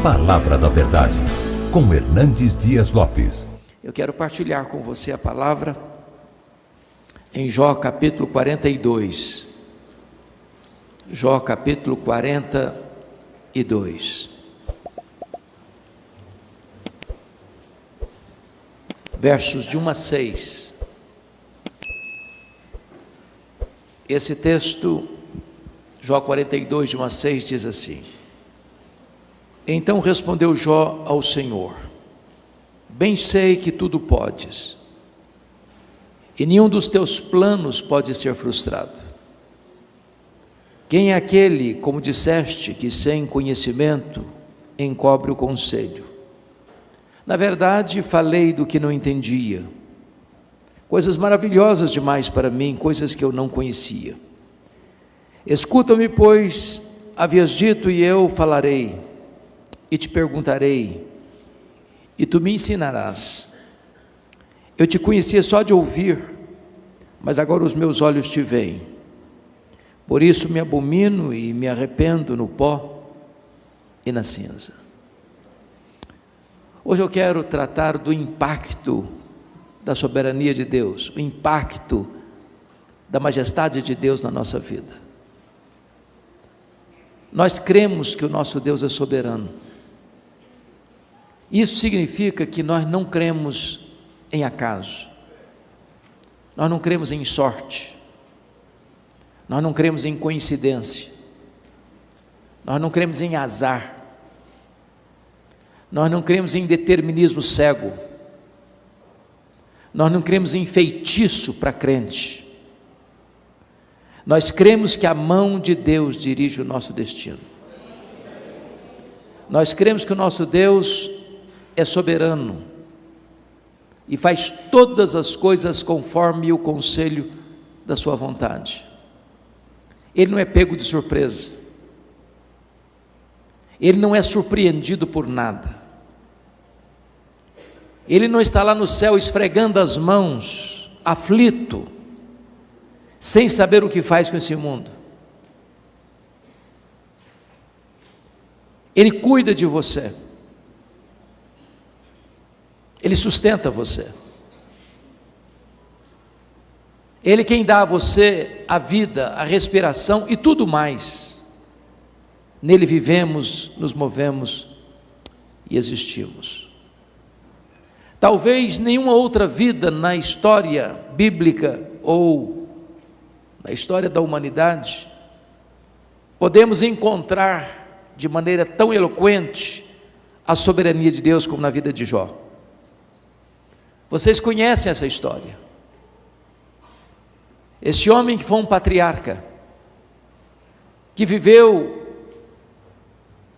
Palavra da Verdade, com Hernandes Dias Lopes. Eu quero partilhar com você a palavra em Jó capítulo 42. Jó capítulo 42. Versos de 1 a 6. Esse texto, Jó 42, de 1 a 6, diz assim: Então respondeu Jó ao Senhor: Bem sei que tudo podes, e nenhum dos teus planos pode ser frustrado. Quem é aquele, como disseste, que sem conhecimento encobre o conselho? Na verdade, falei do que não entendia, coisas maravilhosas demais para mim, coisas que eu não conhecia. Escuta-me, pois havias dito, e eu falarei, e te perguntarei, e tu me ensinarás. Eu te conhecia só de ouvir, mas agora os meus olhos te veem. Por isso me abomino e me arrependo no pó e na cinza. Hoje eu quero tratar do impacto da soberania de Deus, o impacto da majestade de Deus na nossa vida. Nós cremos que o nosso Deus é soberano. Isso significa que nós não cremos em acaso, nós não cremos em sorte, nós não cremos em coincidência, nós não cremos em azar, nós não cremos em determinismo cego, nós não cremos em feitiço para crente. Nós cremos que a mão de Deus dirige o nosso destino. Nós cremos que o nosso Deus é soberano e faz todas as coisas conforme o conselho da sua vontade. Ele não é pego de surpresa, ele não é surpreendido por nada, ele não está lá no céu esfregando as mãos, aflito, sem saber o que faz com esse mundo. Ele cuida de você, ele sustenta você, ele quem dá a você a vida, a respiração e tudo mais. Nele vivemos, nos movemos e existimos. Talvez nenhuma outra vida na história bíblica ou na história da humanidade podemos encontrar de maneira tão eloquente a soberania de Deus como na vida de Jó. Vocês conhecem essa história. Esse homem que foi um patriarca, que viveu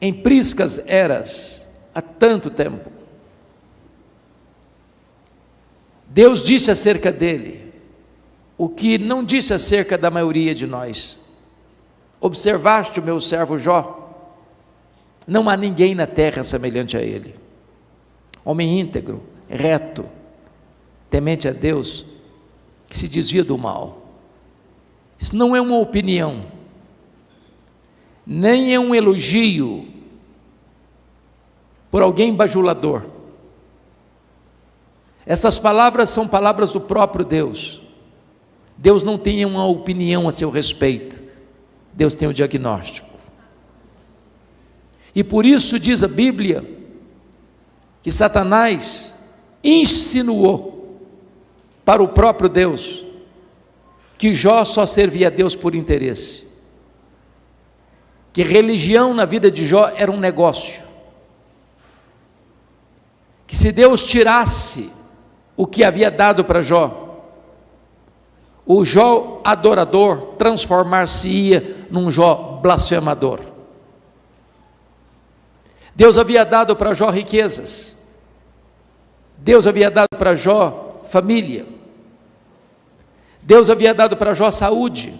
em priscas eras há tanto tempo. Deus disse acerca dele o que não disse acerca da maioria de nós. Observaste o meu servo Jó? Não há ninguém na terra semelhante a ele. Homem íntegro, reto, temente a Deus, que se desvia do mal. Isso não é uma opinião, nem é um elogio por alguém bajulador. Essas palavras são palavras do próprio Deus. Deus não tem uma opinião a seu respeito, Deus tem o diagnóstico. E por isso diz a Bíblia que Satanás insinuou para o próprio Deus que Jó só servia a Deus por interesse, que religião na vida de Jó era um negócio, que se Deus tirasse o que havia dado para Jó, o Jó adorador transformar-se-ia num Jó blasfemador. Deus havia dado para Jó riquezas, Deus havia dado para Jó família, Deus havia dado para Jó saúde,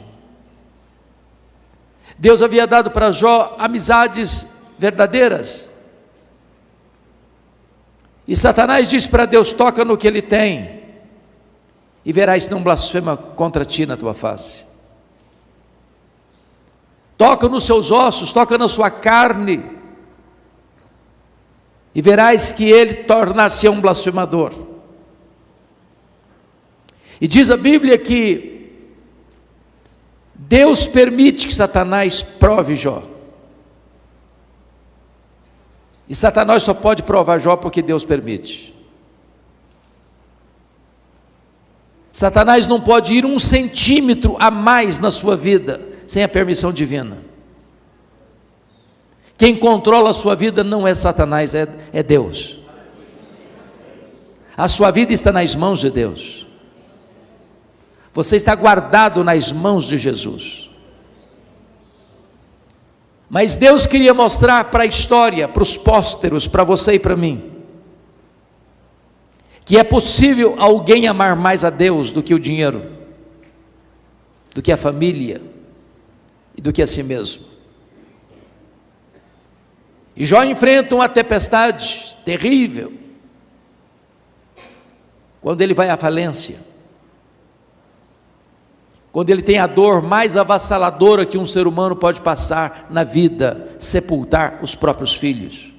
Deus havia dado para Jó amizades verdadeiras. E Satanás disse para Deus: toca no que ele tem, e verás se não blasfema contra ti na tua face. Toca nos seus ossos, toca na sua carne, e verás que ele tornar-se um blasfemador. E diz a Bíblia que Deus permite que Satanás prove Jó. E Satanás só pode provar Jó porque Deus permite. Satanás não pode ir 1 centímetro a mais na sua vida sem a permissão divina. Quem controla a sua vida não é Satanás, é Deus. A sua vida está nas mãos de Deus. Você está guardado nas mãos de Jesus. Mas Deus queria mostrar para a história, para os pósteros, para você e para mim, que é possível alguém amar mais a Deus do que o dinheiro, do que a família e do que a si mesmo. E Jó enfrenta uma tempestade terrível, quando ele vai à falência, quando ele tem a dor mais avassaladora que um ser humano pode passar na vida, sepultar os próprios filhos.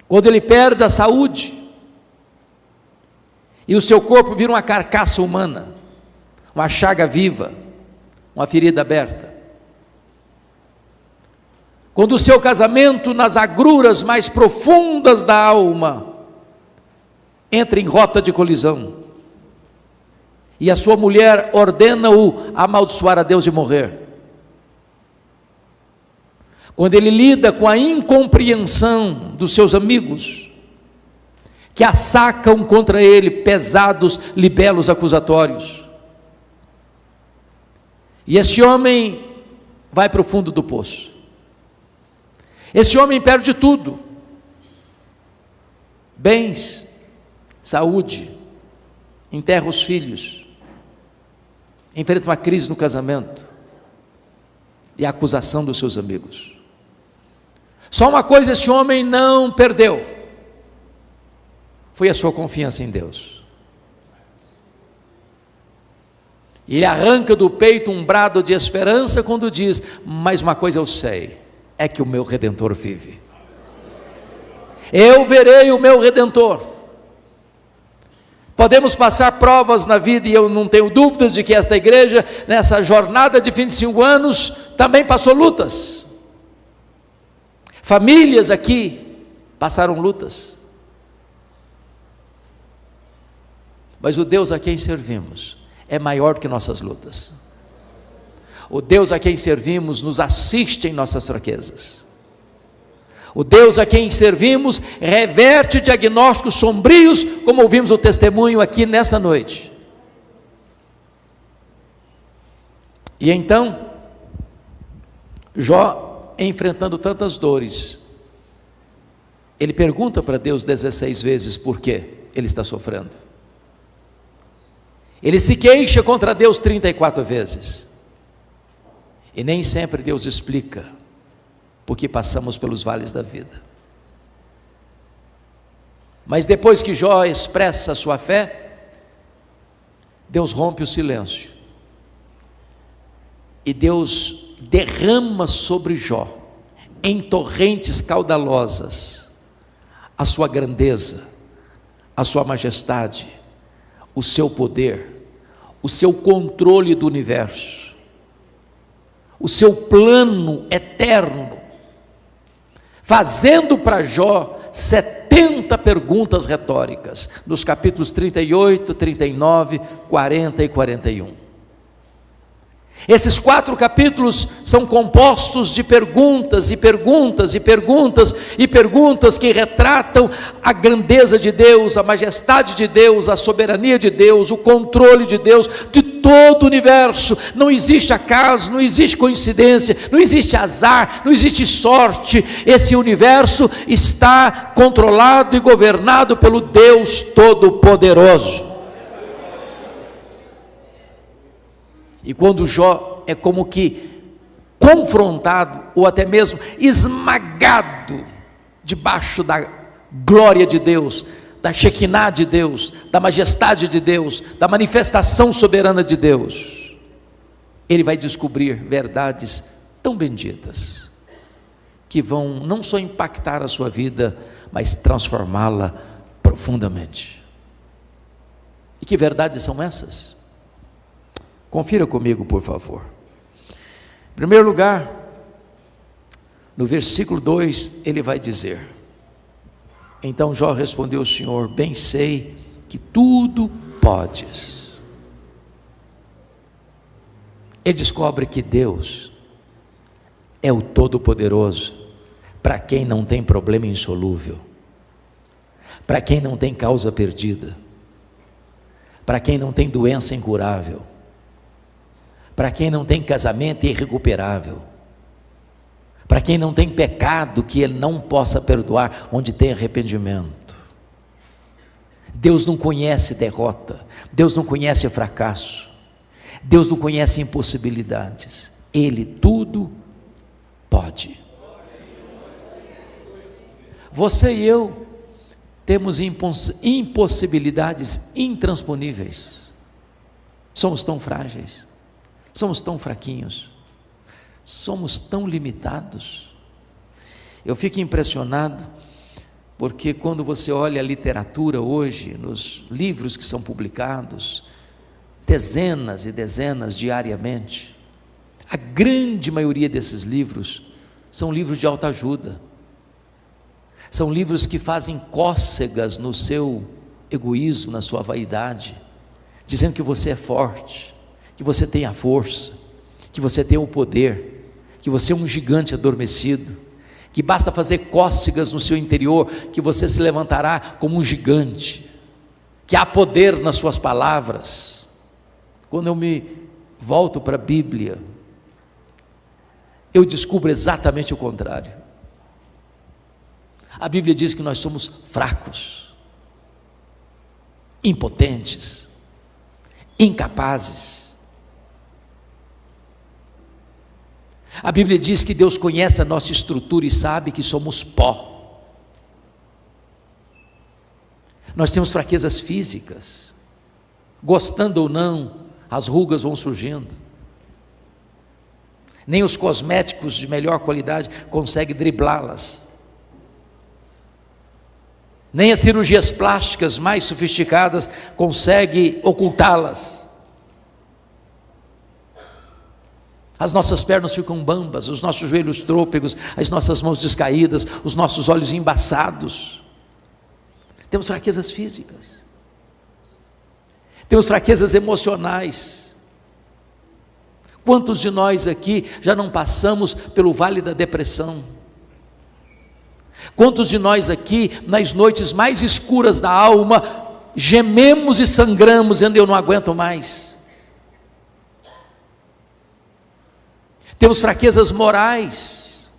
Quando ele perde a saúde, e o seu corpo vira uma carcaça humana, uma chaga viva, uma ferida aberta. Quando o seu casamento, nas agruras mais profundas da alma, entra em rota de colisão, e a sua mulher ordena-o amaldiçoar a Deus e morrer. Quando ele lida com a incompreensão dos seus amigos, que assacam contra ele pesados libelos acusatórios, e esse homem vai para o fundo do poço. Esse homem perde tudo: bens, saúde, enterra os filhos, enfrenta uma crise no casamento e a acusação dos seus amigos. Só uma coisa esse homem não perdeu: foi a sua confiança em Deus. Ele arranca do peito um brado de esperança quando diz: mas uma coisa eu sei, é que o meu Redentor vive. Eu verei o meu Redentor. Podemos passar provas na vida, e eu não tenho dúvidas de que esta igreja, nessa jornada de 25 anos, também passou lutas. Famílias aqui passaram lutas. Mas o Deus a quem servimos é maior que nossas lutas. O Deus a quem servimos nos assiste em nossas fraquezas. O Deus a quem servimos reverte diagnósticos sombrios, como ouvimos o testemunho aqui nesta noite. E então, Jó, enfrentando tantas dores, ele pergunta para Deus 16 vezes por que ele está sofrendo. Ele se queixa contra Deus 34 vezes. E nem sempre Deus explica porque passamos pelos vales da vida. Mas depois que Jó expressa a sua fé, Deus rompe o silêncio, e Deus derrama sobre Jó, em torrentes caudalosas, a sua grandeza, a sua majestade, o seu poder, o seu controle do universo, o seu plano eterno, fazendo para Jó 70 perguntas retóricas, nos capítulos 38, 39, 40 e 41. Esses 4 capítulos são compostos de perguntas e perguntas e perguntas e perguntas que retratam a grandeza de Deus, a majestade de Deus, a soberania de Deus, o controle de Deus de todo o universo. Não existe acaso, não existe coincidência, não existe azar, não existe sorte. Esse universo está controlado e governado pelo Deus Todo-Poderoso. E quando Jó é como que confrontado, ou até mesmo esmagado, debaixo da glória de Deus, da Shekinah de Deus, da majestade de Deus, da manifestação soberana de Deus, ele vai descobrir verdades tão benditas, que vão não só impactar a sua vida, mas transformá-la profundamente. E que verdades são essas? Confira comigo, por favor. Em primeiro lugar, no versículo 2, ele vai dizer: então Jó respondeu ao Senhor: bem sei que tudo podes. Ele descobre que Deus é o Todo-Poderoso, para quem não tem problema insolúvel, para quem não tem causa perdida, para quem não tem doença incurável, para quem não tem casamento irrecuperável, para quem não tem pecado que Ele não possa perdoar, onde tem arrependimento. Deus não conhece derrota, Deus não conhece fracasso, Deus não conhece impossibilidades, Ele tudo pode. Você e eu temos impossibilidades intransponíveis, somos tão frágeis, somos tão fraquinhos, somos tão limitados. Eu fico impressionado, porque quando você olha a literatura hoje, nos livros que são publicados, dezenas e dezenas diariamente, a grande maioria desses livros são livros de autoajuda, são livros que fazem cócegas no seu egoísmo, na sua vaidade, dizendo que você é forte, que você tem a força, que você tem o poder, que você é um gigante adormecido, que basta fazer cócegas no seu interior, que você se levantará como um gigante, que há poder nas suas palavras. Quando eu me volto para a Bíblia, eu descubro exatamente o contrário. A Bíblia diz que nós somos fracos, impotentes, incapazes. A Bíblia diz que Deus conhece a nossa estrutura e sabe que somos pó. Nós temos fraquezas físicas, gostando ou não, as rugas vão surgindo. Nem os cosméticos de melhor qualidade conseguem driblá-las. Nem as cirurgias plásticas mais sofisticadas conseguem ocultá-las. As nossas pernas ficam bambas, os nossos joelhos trôpegos, as nossas mãos descaídas, os nossos olhos embaçados. Temos fraquezas físicas, temos fraquezas emocionais. Quantos de nós aqui já não passamos pelo vale da depressão? Quantos de nós aqui, nas noites mais escuras da alma, gememos e sangramos, dizendo: eu não aguento mais? Temos fraquezas morais.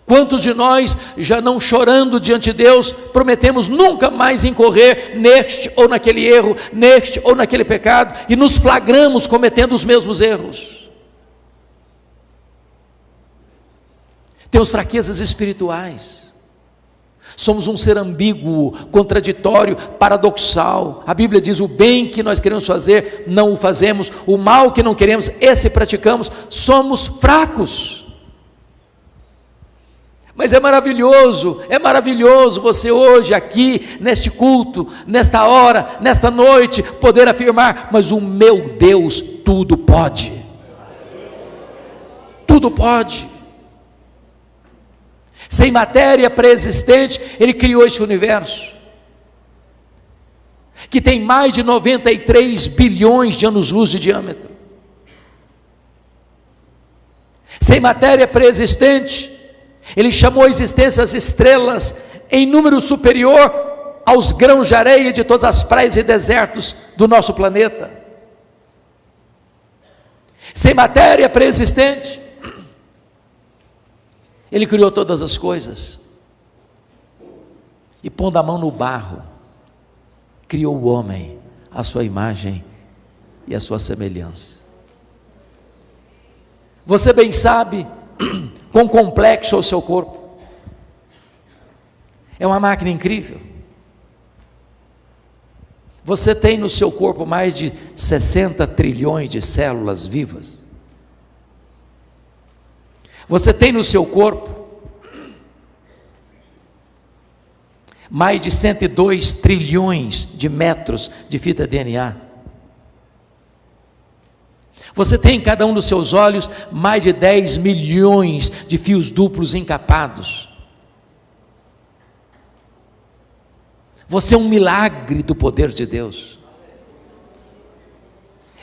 Quantos de nós, já não chorando diante de Deus, prometemos nunca mais incorrer neste ou naquele erro, neste ou naquele pecado, e nos flagramos cometendo os mesmos erros? Temos fraquezas espirituais. Somos um ser ambíguo, contraditório, paradoxal. A Bíblia diz: o bem que nós queremos fazer, não o fazemos, o mal que não queremos, esse praticamos. Somos fracos. Mas é maravilhoso você hoje aqui, neste culto, nesta hora, nesta noite, poder afirmar: mas o meu Deus tudo pode. Tudo pode. Sem matéria pré-existente, Ele criou este universo, que tem mais de 93 bilhões de anos-luz de diâmetro. Sem matéria pré-existente, Ele chamou a existência as estrelas em número superior aos grãos de areia de todas as praias e desertos do nosso planeta. Sem matéria pré-existente, Ele criou todas as coisas, e pondo a mão no barro, criou o homem à sua imagem e à sua semelhança. Você bem sabe quão complexo é o seu corpo. É uma máquina incrível. Você tem no seu corpo mais de 60 trilhões de células vivas. Você tem no seu corpo mais de 102 trilhões de metros de fita DNA. Você tem em cada um dos seus olhos mais de 10 milhões de fios duplos encapados. Você é um milagre do poder de Deus.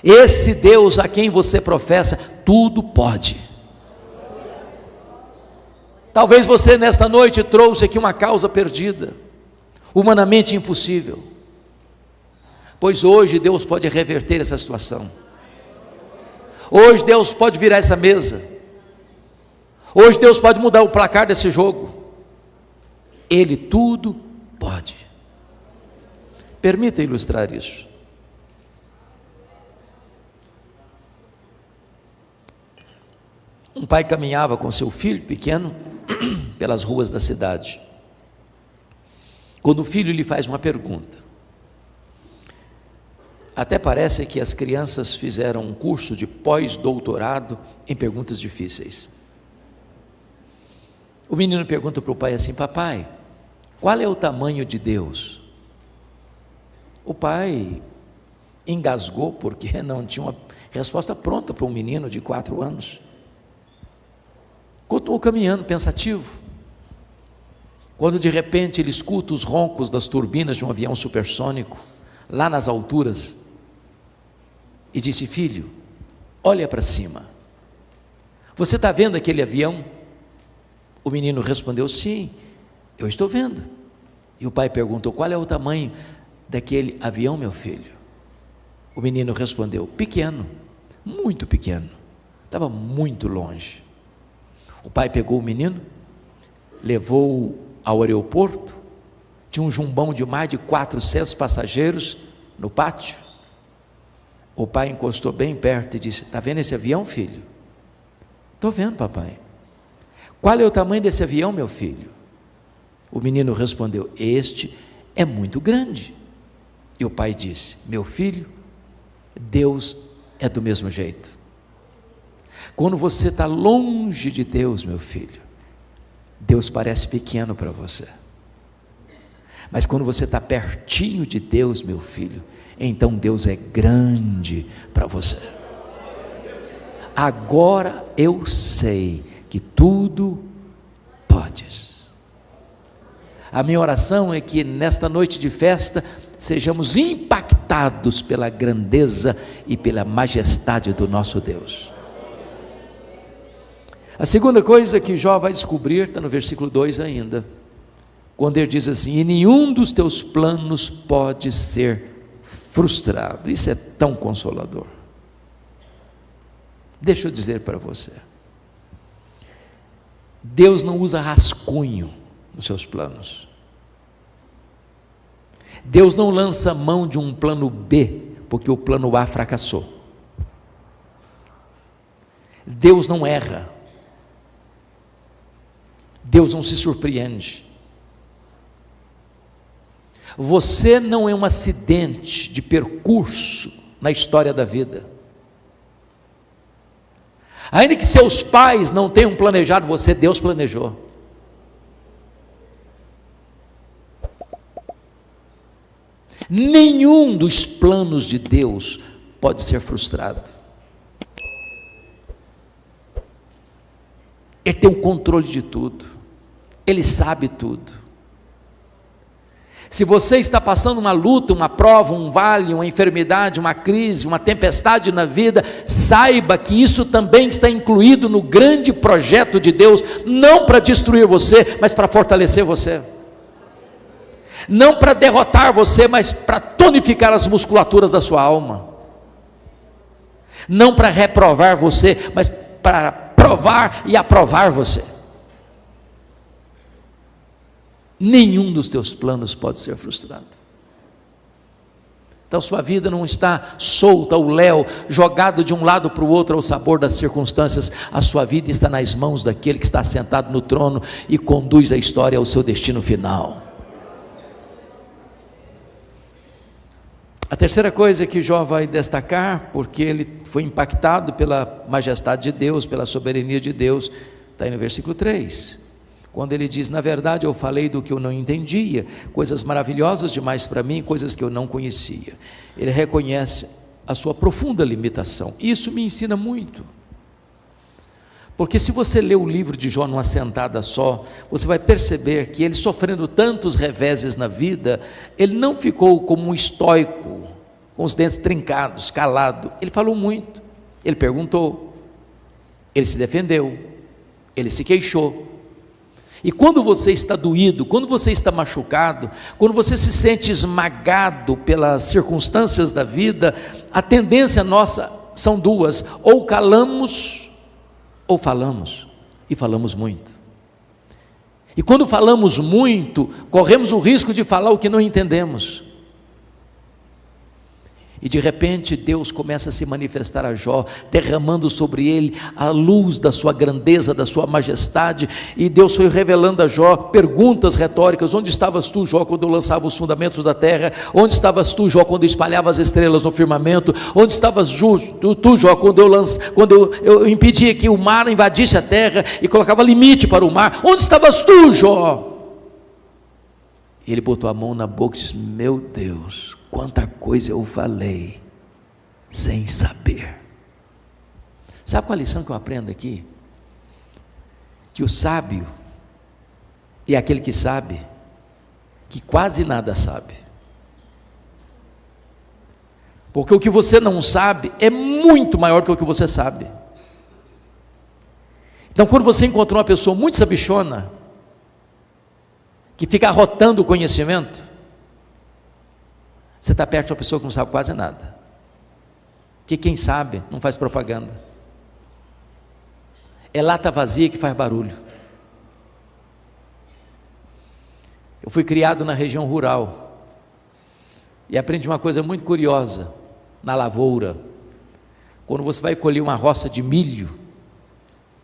Esse Deus a quem você professa, tudo pode. Talvez você nesta noite trouxe aqui uma causa perdida, humanamente impossível, pois hoje Deus pode reverter essa situação. Hoje Deus pode virar essa mesa. Hoje Deus pode mudar o placar desse jogo. Ele tudo pode. Permita ilustrar isso. Um pai caminhava com seu filho pequeno pelas ruas da cidade, quando o filho lhe faz uma pergunta. Até parece que as crianças fizeram um curso de pós-doutorado em perguntas difíceis. O menino pergunta para o pai assim: papai, qual é o tamanho de Deus? O pai engasgou porque não tinha uma resposta pronta para um menino de 4 anos. Continuou caminhando pensativo, quando de repente ele escuta os roncos das turbinas de um avião supersônico lá nas alturas, e disse: filho, olha para cima, você está vendo aquele avião? O menino respondeu: sim, eu estou vendo. E o pai perguntou: qual é o tamanho daquele avião, meu filho? O menino respondeu: pequeno, muito pequeno, estava muito longe. O pai pegou o menino, levou-o ao aeroporto, tinha um jumbão de mais de 400 passageiros no pátio. O pai encostou bem perto e disse: está vendo esse avião, filho? Estou vendo, papai. Qual é o tamanho desse avião, meu filho? O menino respondeu: este é muito grande. E o pai disse: meu filho, Deus é do mesmo jeito. Quando você está longe de Deus, meu filho, Deus parece pequeno para você. Mas quando você está pertinho de Deus, meu filho, então Deus é grande para você. Agora eu sei que tudo podes. A minha oração é que nesta noite de festa sejamos impactados pela grandeza e pela majestade do nosso Deus. A segunda coisa que Jó vai descobrir está no versículo 2 ainda, quando ele diz assim: e nenhum dos teus planos pode ser frustrado. Isso é tão consolador. Deixa eu dizer para você, Deus não usa rascunho nos seus planos. Deus não lança mão de um plano B porque o plano A fracassou. Deus não erra. Deus não se surpreende. Você não é um acidente de percurso na história da vida. Ainda que seus pais não tenham planejado você, Deus planejou. Nenhum dos planos de Deus pode ser frustrado. Ele tem o controle de tudo. Ele sabe tudo. Se você está passando uma luta, uma prova, um vale, uma enfermidade, uma crise, uma tempestade na vida, saiba que isso também está incluído no grande projeto de Deus, não para destruir você, mas para fortalecer você. Não para derrotar você, mas para tonificar as musculaturas da sua alma. Não para reprovar você, mas para provar e aprovar você. Nenhum dos teus planos pode ser frustrado. Então sua vida não está solta, o léu, jogado de um lado para o outro ao sabor das circunstâncias. A sua vida está nas mãos daquele que está sentado no trono e conduz a história ao seu destino final. A terceira coisa que Jó vai destacar, porque ele foi impactado pela majestade de Deus, pela soberania de Deus, Está aí no versículo 3, quando ele diz: na verdade eu falei do que eu não entendia, coisas maravilhosas demais para mim, coisas que eu não conhecia. Ele reconhece a sua profunda limitação. Isso me ensina muito, porque se você ler o livro de Jó numa sentada só, você vai perceber que ele, sofrendo tantos reveses na vida, ele não ficou como um estoico, com os dentes trincados, calado. Ele falou muito, ele perguntou, ele se defendeu, ele se queixou. E quando você está doído, quando você está machucado, quando você se sente esmagado pelas circunstâncias da vida, a tendência nossa são duas: ou calamos ou falamos, e falamos muito. E quando falamos muito, corremos o risco de falar o que não entendemos. E de repente Deus começa a se manifestar a Jó, derramando sobre ele a luz da sua grandeza, da sua majestade. E Deus foi revelando a Jó perguntas retóricas: onde estavas tu, Jó, quando eu lançava os fundamentos da terra? Onde estavas tu, Jó, quando eu espalhava as estrelas no firmamento? Onde estavas tu, Jó, quando eu impedia que o mar invadisse a terra e colocava limite para o mar? Onde estavas tu, Jó? E ele botou a mão na boca e disse: meu Deus, quanta coisa eu falei sem saber. Sabe qual a lição que eu aprendo aqui? Que o sábio é aquele que sabe que quase nada sabe. Porque o que você não sabe é muito maior que o que você sabe. Então, quando você encontra uma pessoa muito sabichona, que fica arrotando o conhecimento, você está perto de uma pessoa que não sabe quase nada. Porque quem sabe não faz propaganda. É lata vazia que faz barulho. Eu fui criado na região rural e aprendi uma coisa muito curiosa na lavoura. Quando você vai colher uma roça de milho,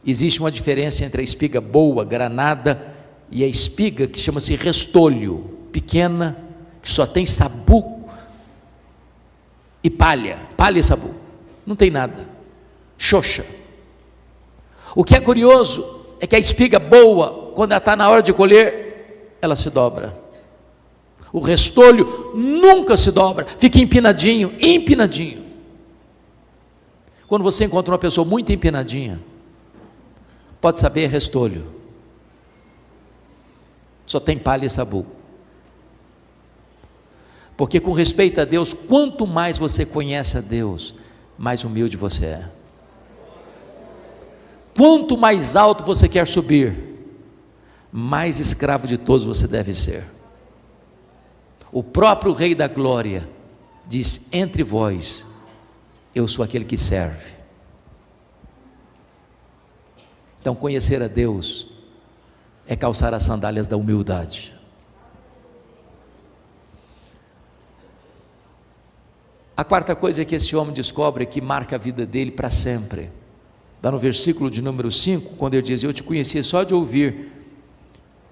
existe uma diferença entre a espiga boa, granada, e a espiga que chama-se restolho, pequena, que só tem sabugo e palha e sabugo, não tem nada, xoxa. O que é curioso é que a espiga boa, quando ela está na hora de colher, ela se dobra. O restolho nunca se dobra, fica empinadinho. Quando você encontra uma pessoa muito empinadinha, pode saber, é restolho, só tem palha e sabugo. Porque, com respeito a Deus, quanto mais você conhece a Deus, mais humilde você é. Quanto mais alto você quer subir, mais escravo de todos você deve ser. O próprio Rei da Glória diz: entre vós, eu sou aquele que serve. Então, conhecer a Deus é calçar as sandálias da humildade. A quarta coisa que esse homem descobre, que marca a vida dele para sempre, está no versículo de número 5, quando ele diz: eu te conhecia só de ouvir,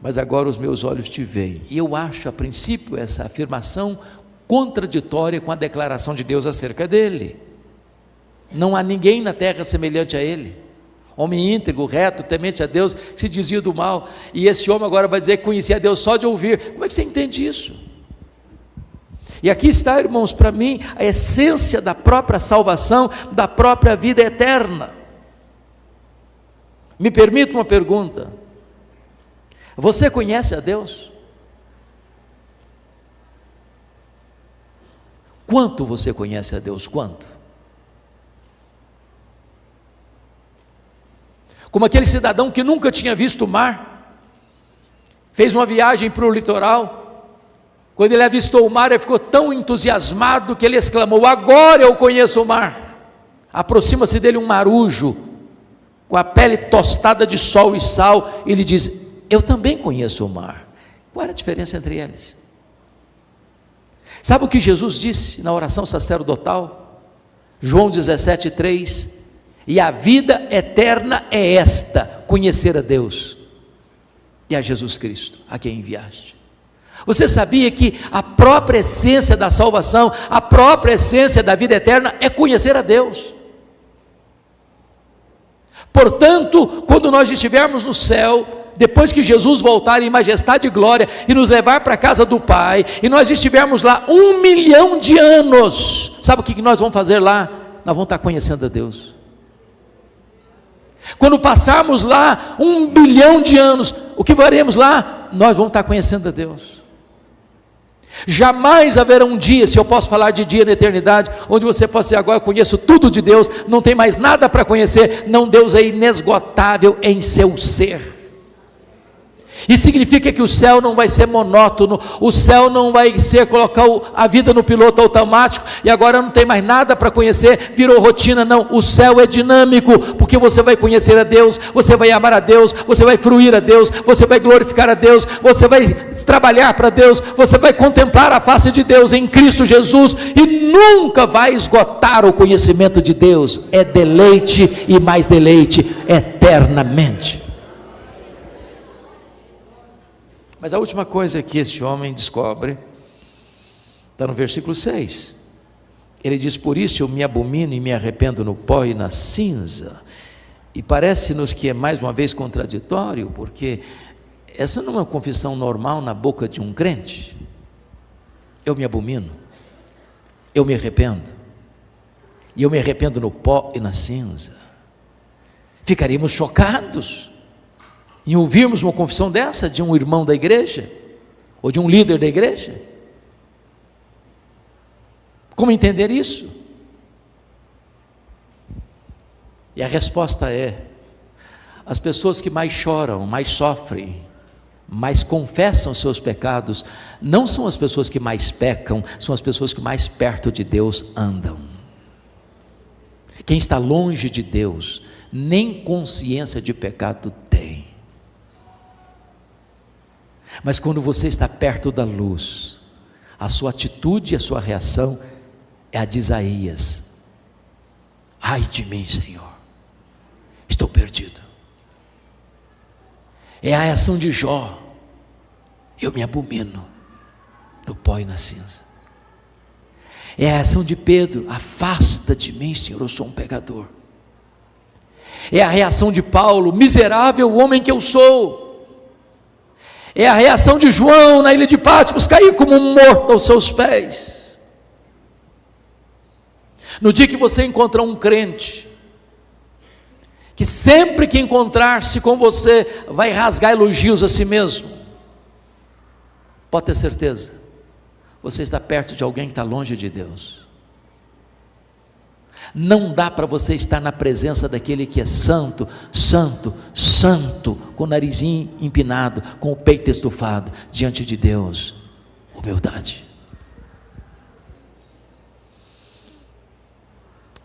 mas agora os meus olhos te veem. E eu acho, a princípio, essa afirmação contraditória com a declaração de Deus acerca dele. Não há ninguém na terra semelhante a ele, homem íntegro, reto, temente a Deus, que se desvia do mal. E esse homem agora vai dizer que conhecia a Deus só de ouvir. Como é que você entende isso? E aqui está, irmãos, para mim, a essência da própria salvação, da própria vida eterna. Me permita uma pergunta: você conhece a Deus? Quanto você conhece a Deus? Quanto? Como aquele cidadão que nunca tinha visto o mar, fez uma viagem para o litoral. Quando ele avistou o mar, ele ficou tão entusiasmado que ele exclamou: agora eu conheço o mar. Aproxima-se dele um marujo, com a pele tostada de sol e sal, e ele diz: eu também conheço o mar. Qual era a diferença entre eles? Sabe o que Jesus disse na oração sacerdotal? João 17,3: e a vida eterna é esta, conhecer a Deus e a Jesus Cristo, a quem enviaste. Você sabia que a própria essência da salvação, a própria essência da vida eterna é conhecer a Deus? Portanto, quando nós estivermos no céu, depois que Jesus voltar em majestade e glória e nos levar para a casa do Pai, e nós estivermos lá 1 milhão de anos, sabe o que nós vamos fazer lá? Nós vamos estar conhecendo a Deus. Quando passarmos lá 1 bilhão de anos, o que faremos lá? Nós vamos estar conhecendo a Deus. Jamais haverá um dia, se eu posso falar de dia na eternidade, onde você possa dizer, agora eu conheço tudo de Deus, não tem mais nada para conhecer. Não, Deus é inesgotável em seu ser. E significa que o céu não vai ser monótono, o céu não vai ser colocar a vida no piloto automático, e agora não tem mais nada para conhecer, virou rotina. Não, o céu é dinâmico, porque você vai conhecer a Deus, você vai amar a Deus, você vai fruir a Deus, você vai glorificar a Deus, você vai trabalhar para Deus, você vai contemplar a face de Deus em Cristo Jesus, e nunca vai esgotar o conhecimento de Deus. É deleite e mais deleite eternamente. Mas a última coisa que este homem descobre, está no versículo 6, ele diz, por isso eu me abomino e me arrependo no pó e na cinza. E parece-nos que é mais uma vez contraditório, porque essa não é uma confissão normal na boca de um crente. Eu me abomino, eu me arrependo, e eu me arrependo no pó e na cinza. Ficaríamos chocados em ouvirmos uma confissão dessa de um irmão da igreja, ou de um líder da igreja. Como entender isso? E a resposta é: as pessoas que mais choram, mais sofrem, mais confessam seus pecados, não são as pessoas que mais pecam, são as pessoas que mais perto de Deus andam. Quem está longe de Deus, nem consciência de pecado tem. Mas quando você está perto da luz, a sua atitude e a sua reação é a de Isaías: ai de mim, Senhor, estou perdido. É a reação de Jó: eu me abomino no pó e na cinza. É a reação de Pedro: afasta de mim, Senhor, eu sou um pecador. É a reação de Paulo: miserável homem que eu sou. É a reação de João na ilha de Patmos: cair como um morto aos seus pés. No dia que você encontrar um crente, que sempre que encontrar-se com você, vai rasgar elogios a si mesmo, pode ter certeza, você está perto de alguém que está longe de Deus. Não dá para você estar na presença daquele que é santo, santo, santo, com o narizinho empinado, com o peito estufado, diante de Deus. Humildade.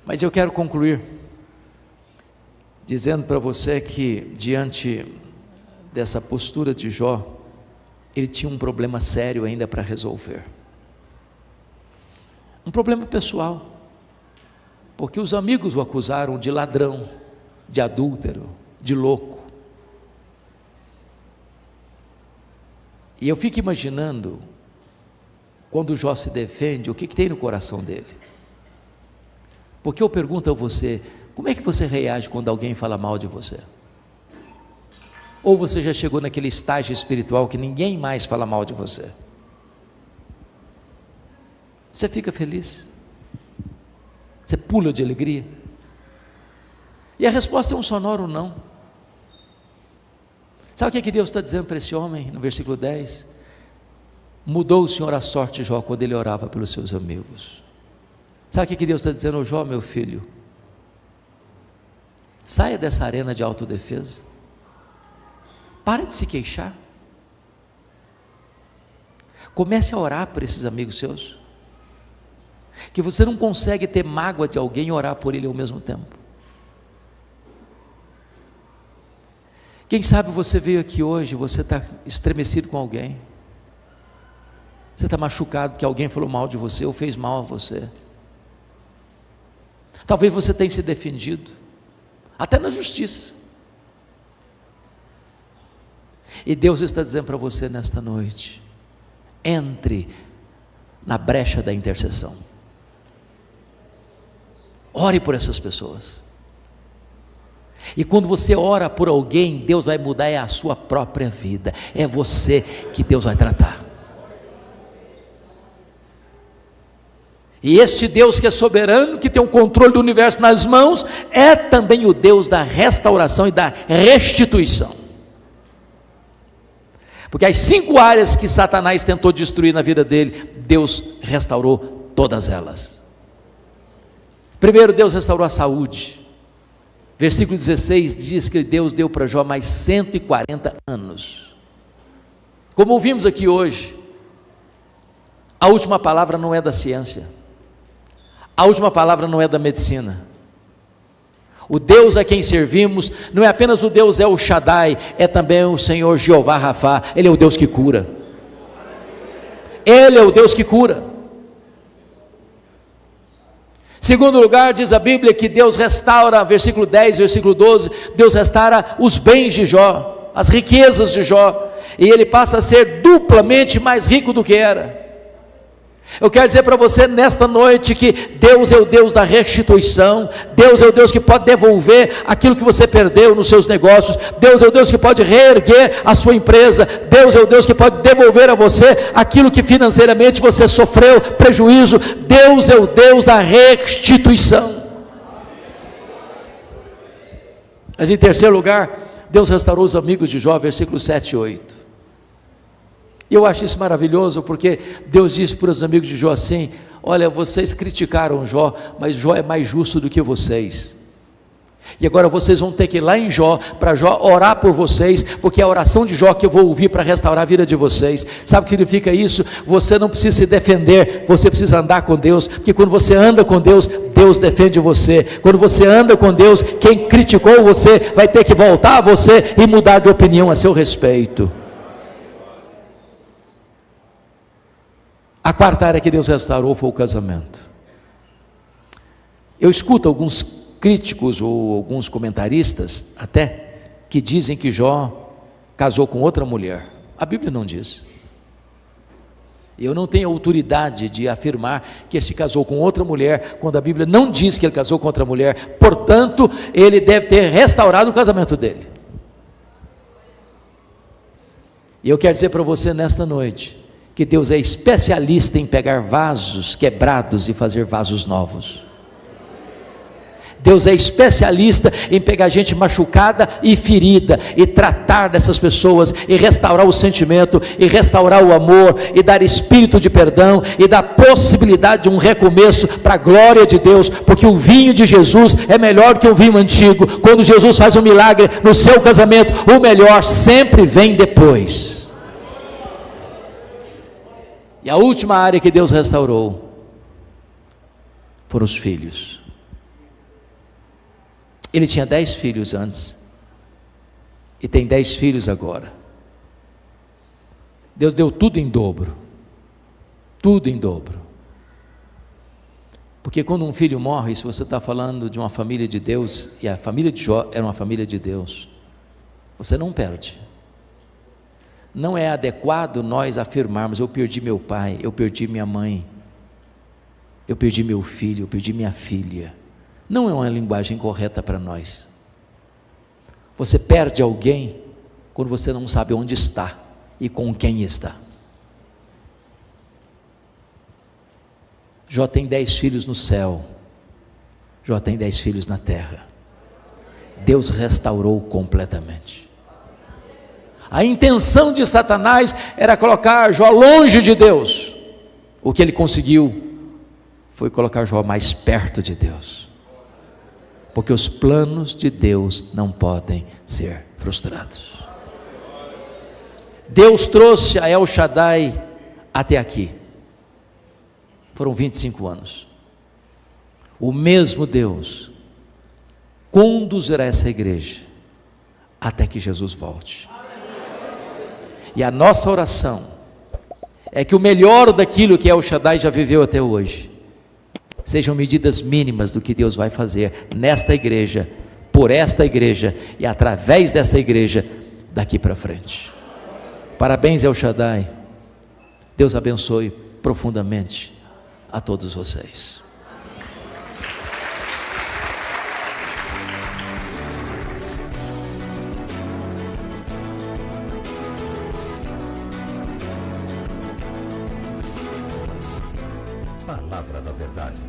Mas eu quero concluir dizendo para você que, diante dessa postura de Jó, ele tinha um problema sério ainda para resolver. Um problema pessoal. Porque os amigos o acusaram de ladrão, de adúltero, de louco. E eu fico imaginando, quando Jó se defende, o que tem no coração dele. Porque eu pergunto a você: como é que você reage quando alguém fala mal de você? Ou você já chegou naquele estágio espiritual que ninguém mais fala mal de você? Você fica feliz? Você pula de alegria? E a resposta é um sonoro não. Sabe o que Deus está dizendo para esse homem no versículo 10? Mudou o Senhor a sorte de Jó quando ele orava pelos seus amigos. Sabe o que Deus está dizendo? Jó, meu filho, saia dessa arena de autodefesa, pare de se queixar, comece a orar por esses amigos seus, que você não consegue ter mágoa de alguém e orar por ele ao mesmo tempo. Quem sabe você veio aqui hoje, você está estremecido com alguém, você está machucado porque alguém falou mal de você ou fez mal a você. Talvez você tenha se defendido, até na justiça, e Deus está dizendo para você nesta noite: entre na brecha da intercessão, ore por essas pessoas, E quando você ora por alguém, Deus vai mudar a sua própria vida. É você que Deus vai tratar. E este Deus que é soberano, que tem o controle do universo nas mãos, é também o Deus da restauração e da restituição. Porque as 5 áreas que Satanás tentou destruir na vida dele, Deus restaurou todas elas. Primeiro, Deus restaurou a saúde. Versículo 16 diz que Deus deu para Jó mais 140 anos. Como ouvimos aqui hoje, a última palavra não é da ciência. A última palavra não é da medicina. O Deus a quem servimos não é apenas o Deus El Shaddai, é também o Senhor Jeová Rafá. Ele é o Deus que cura. Ele é o Deus que cura. Segundo lugar, diz a Bíblia que Deus restaura, versículo 10, versículo 12, Deus restaura os bens de Jó, as riquezas de Jó, e ele passa a ser duplamente mais rico do que era. Eu quero dizer para você nesta noite que Deus é o Deus da restituição. Deus é o Deus que pode devolver aquilo que você perdeu nos seus negócios. Deus é o Deus que pode reerguer a sua empresa. Deus é o Deus que pode devolver a você aquilo que financeiramente você sofreu prejuízo. Deus é o Deus da restituição. Mas em terceiro lugar, Deus restaurou os amigos de Jó, versículos 7 e 8. E eu acho isso maravilhoso, porque Deus disse para os amigos de Jó assim: olha, vocês criticaram Jó, mas Jó é mais justo do que vocês, e agora vocês vão ter que ir lá em Jó, para Jó orar por vocês, porque é a oração de Jó que eu vou ouvir para restaurar a vida de vocês. Sabe o que significa isso? Você não precisa se defender, você precisa andar com Deus, porque quando você anda com Deus, Deus defende você. Quando você anda com Deus, quem criticou você vai ter que voltar a você e mudar de opinião a seu respeito. A quarta área que Deus restaurou foi o casamento. Eu escuto alguns críticos ou alguns comentaristas até que dizem que Jó casou com outra mulher. A Bíblia não diz. Eu não tenho autoridade de afirmar que ele se casou com outra mulher, quando a Bíblia não diz que ele casou com outra mulher. Portanto, ele deve ter restaurado o casamento dele. E eu quero dizer para você nesta noite que Deus é especialista em pegar vasos quebrados e fazer vasos novos. Deus é especialista em pegar gente machucada e ferida, e tratar dessas pessoas, e restaurar o sentimento, e restaurar o amor, e dar espírito de perdão, e dar possibilidade de um recomeço para a glória de Deus, porque o vinho de Jesus é melhor que o vinho antigo. Quando Jesus faz um milagre no seu casamento, o melhor sempre vem depois. E a última área que Deus restaurou foram os filhos. Ele tinha 10 filhos antes, e tem 10 filhos agora. Deus deu tudo em dobro, tudo em dobro. Porque quando um filho morre, se você está falando de uma família de Deus, e a família de Jó era uma família de Deus, você não perde. Não é adequado nós afirmarmos: eu perdi meu pai, eu perdi minha mãe, eu perdi meu filho, eu perdi minha filha. Não é uma linguagem correta para nós. Você perde alguém quando você não sabe onde está e com quem está. Jó tem 10 filhos no céu, Jó tem 10 filhos na terra. Deus restaurou completamente. A intenção de Satanás era colocar Jó longe de Deus. O que ele conseguiu foi colocar Jó mais perto de Deus, porque os planos de Deus não podem ser frustrados. Deus trouxe a El Shaddai até aqui, foram 25 anos. O mesmo Deus conduzirá essa igreja até que Jesus volte. E a nossa oração é que o melhor daquilo que El Shaddai já viveu até hoje sejam medidas mínimas do que Deus vai fazer nesta igreja, por esta igreja e através desta igreja daqui para frente. Parabéns, El Shaddai. Deus abençoe profundamente a todos vocês. Palavra da Verdade,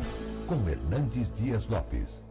com Hernandes Dias Lopes.